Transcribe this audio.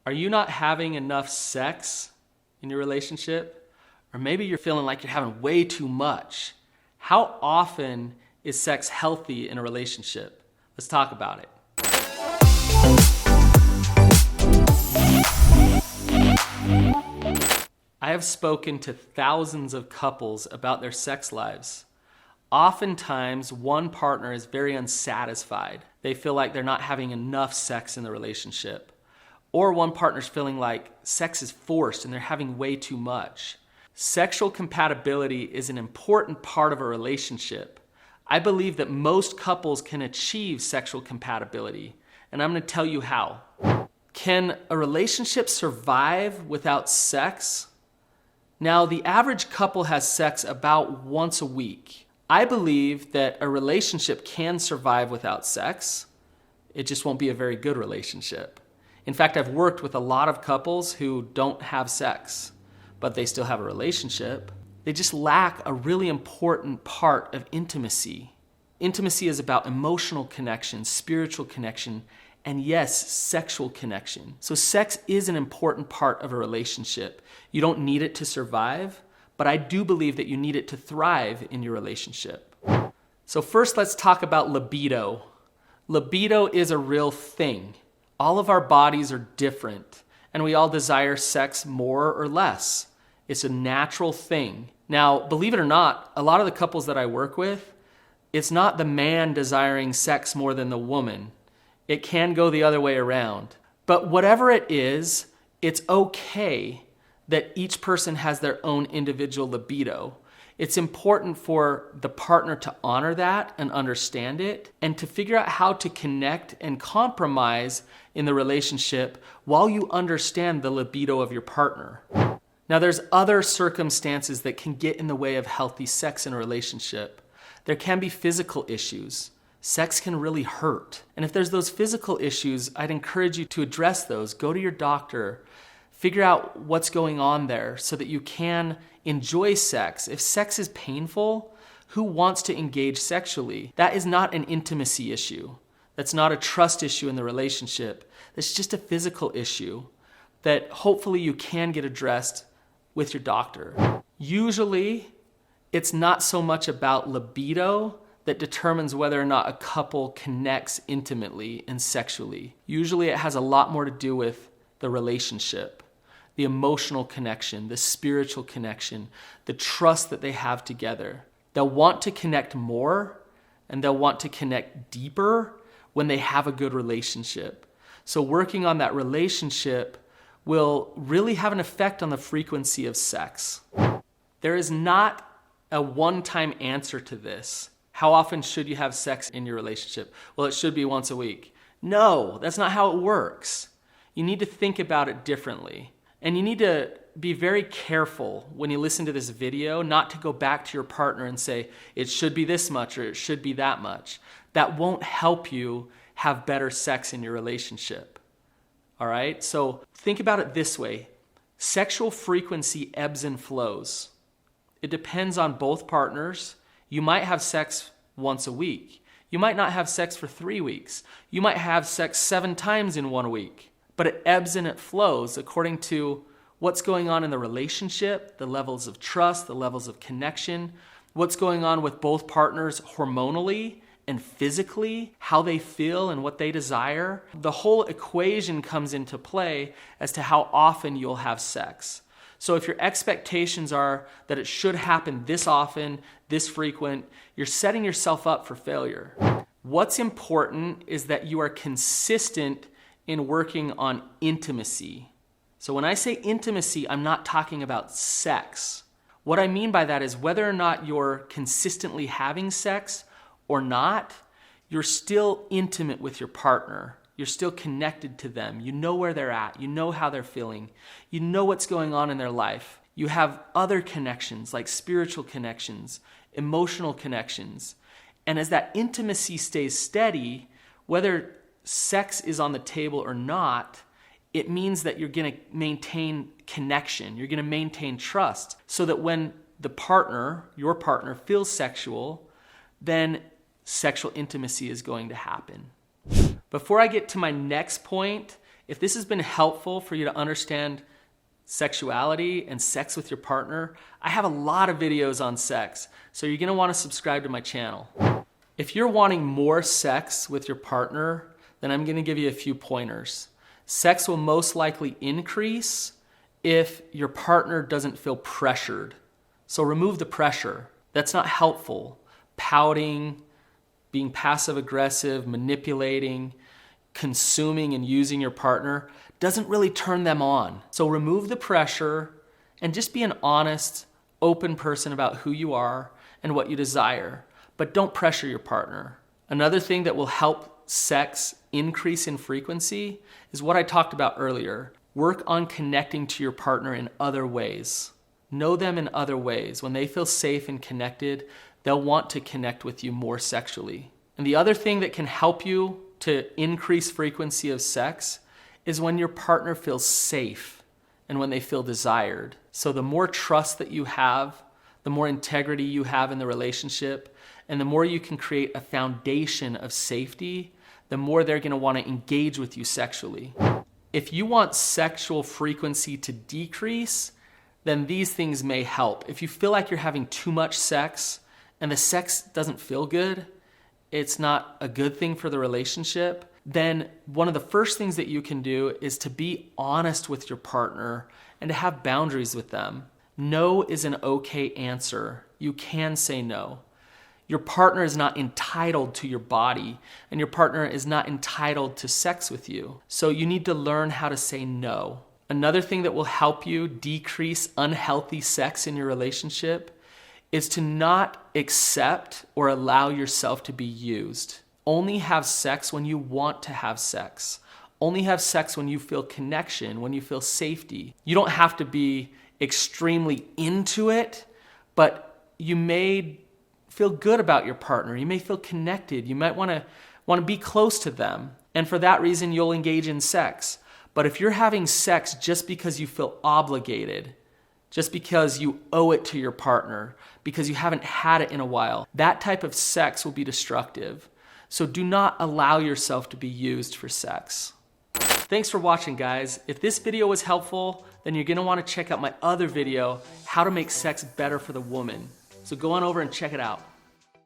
Are you not having enough sex in your relationship? Or maybe you're feeling like you're having way too much. How often is sex healthy in a relationship? Let's talk about it. I have spoken to thousands of couples about their sex lives. Oftentimes, one partner is very unsatisfied. They feel like they're not having enough sex in the relationship. Or one partner's feeling like sex is forced and they're having way too much. Sexual compatibility is an important part of a relationship. I believe that most couples can achieve sexual compatibility, and I'm going to tell you how. Can a relationship survive without sex? Now, the average couple has sex about once a week. I believe that a relationship can survive without sex. It just won't be a very good relationship. In fact, I've worked with a lot of couples who don't have sex, but they still have a relationship. They just lack a really important part of intimacy. Intimacy is about emotional connection, spiritual connection, and yes, sexual connection. So sex is an important part of a relationship. You don't need it to survive, but I do believe that you need it to thrive in your relationship. So first, let's talk about libido. Libido is a real thing. All of our bodies are different, and we all desire sex more or less. It's a natural thing. Now, believe it or not, a lot of the couples that I work with, it's not the man desiring sex more than the woman. It can go the other way around. But whatever it is, it's okay that each person has their own individual libido. It's important for the partner to honor that and understand it, and to figure out how to connect and compromise in the relationship while you understand the libido of your partner. Now, there's other circumstances that can get in the way of healthy sex in a relationship. There can be physical issues. Sex can really hurt. And if there's those physical issues, I'd encourage you to address those. Go to your doctor. Figure out what's going on there so that you can enjoy sex. If sex is painful, who wants to engage sexually? That is not an intimacy issue. That's not a trust issue in the relationship. That's just a physical issue that hopefully you can get addressed with your doctor. Usually, it's not so much about libido that determines whether or not a couple connects intimately and sexually. Usually it has a lot more to do with the relationship, the emotional connection, the spiritual connection, the trust that they have together. They'll want to connect more and they'll want to connect deeper when they have a good relationship. So working on that relationship will really have an effect on the frequency of sex. There is not a one-time answer to this. How often should you have sex in your relationship? Well, it should be once a week. No, that's not how it works. You need to think about it differently. And you need to be very careful when you listen to this video not to go back to your partner and say, it should be this much or it should be that much. That won't help you have better sex in your relationship. All right? So think about it this way. Sexual frequency ebbs and flows. It depends on both partners. You might have sex once a week. You might not have sex for 3 weeks. You might have sex 7 times in 1 week. But it ebbs and it flows according to what's going on in the relationship, the levels of trust, the levels of connection, what's going on with both partners hormonally and physically, how they feel and what they desire. The whole equation comes into play as to how often you'll have sex. So if your expectations are that it should happen this often, this frequent, you're setting yourself up for failure. What's important is that you are consistent in working on intimacy. So when I say intimacy, I'm not talking about sex. What I mean by that is whether or not you're consistently having sex or not, you're still intimate with your partner. You're still connected to them. You know where they're at. You know how they're feeling. You know what's going on in their life. You have other connections like spiritual connections, emotional connections. And as that intimacy stays steady, whether sex is on the table or not, it means that you're going to maintain connection. You're going to maintain trust so that when the partner, your partner, feels sexual, then sexual intimacy is going to happen. Before I get to my next point, If this has been helpful for you to understand sexuality and sex with your partner, I have a lot of videos on sex, so you're gonna wanna subscribe to my channel. If you're wanting more sex with your partner, then I'm gonna give you a few pointers. Sex will most likely increase if your partner doesn't feel pressured. So remove the pressure. That's not helpful. Pouting, being passive aggressive, manipulating, consuming and using your partner doesn't really turn them on. So remove the pressure and just be an honest, open person about who you are and what you desire, but don't pressure your partner. Another thing that will help sex increase in frequency is what I talked about earlier. Work on connecting to your partner in other ways. Know them in other ways. When they feel safe and connected, they'll want to connect with you more sexually. And the other thing that can help you to increase frequency of sex is when your partner feels safe and when they feel desired. So the more trust that you have, the more integrity you have in the relationship, and the more you can create a foundation of safety, the more they're gonna wanna engage with you sexually. If you want sexual frequency to decrease, then these things may help. If you feel like you're having too much sex and the sex doesn't feel good, it's not a good thing for the relationship, then one of the first things that you can do is to be honest with your partner and to have boundaries with them. No is an okay answer. You can say no. Your partner is not entitled to your body, and your partner is not entitled to sex with you. So you need to learn how to say no. Another thing that will help you decrease unhealthy sex in your relationship is to not accept or allow yourself to be used. Only have sex when you want to have sex. Only have sex when you feel connection, when you feel safety. You don't have to be extremely into it, but you may feel good about your partner. You may feel connected. You might want to be close to them. And for that reason, you'll engage in sex. But if you're having sex just because you feel obligated, just because you owe it to your partner, because you haven't had it in a while, that type of sex will be destructive. So do not allow yourself to be used for sex. Thanks for watching, guys. If this video was helpful, then you're gonna wanna check out my other video, How to Make Sex Better for the Woman. So go on over and check it out.